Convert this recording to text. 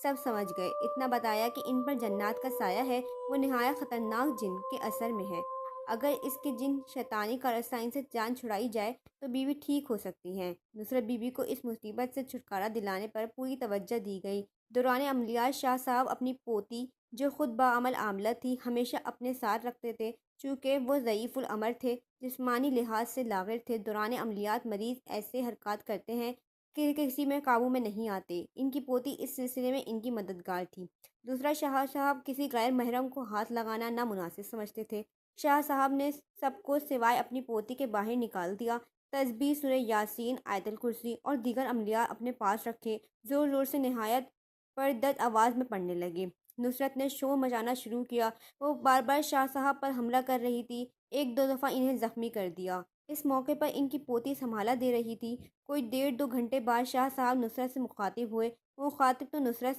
سب سمجھ گئے، اتنا بتایا کہ ان پر جنات کا سایہ ہے، وہ نہایت خطرناک جن کے اثر میں ہے۔ اگر اس کے جن شیطانی کارستانی سے جان چھڑائی جائے تو بیوی ٹھیک ہو سکتی ہے۔ نصرت بی بی کو اس مصیبت سے چھٹکارا دلانے پر پوری توجہ دی گئی۔ دوران عملیات شاہ صاحب اپنی پوتی، جو خود بعمل عاملہ تھی، ہمیشہ اپنے ساتھ رکھتے تھے۔ چونکہ وہ ضعیف العمر تھے، جسمانی لحاظ سے لاغر تھے، دوران عملیات مریض ایسے حرکات کرتے ہیں کہ کسی میں قابو میں نہیں آتے۔ ان کی پوتی اس سلسلے میں ان کی مددگار تھی۔ دوسرا، شاہ صاحب کسی غیر محرم کو ہاتھ لگانا نامناسب سمجھتے تھے۔ شاہ صاحب نے سب کو سوائے اپنی پوتی کے باہر نکال دیا، تسبیح، سورہ یاسین، آیت الکرسی اور دیگر عملیات اپنے پاس رکھے، زور زور سے نہایت پردرد آواز میں پڑھنے لگے۔ نصرت نے شور مچانا شروع کیا، وہ بار بار شاہ صاحب پر حملہ کر رہی تھی، ایک دو دفعہ انہیں زخمی کر دیا۔ اس موقع پر ان کی پوتی سنبھالا دے رہی تھی۔ کوئی 1.5 2 گھنٹے بعد شاہ صاحب نصرت سے مخاطب ہوئے۔ وہ مخاطب تو نصرت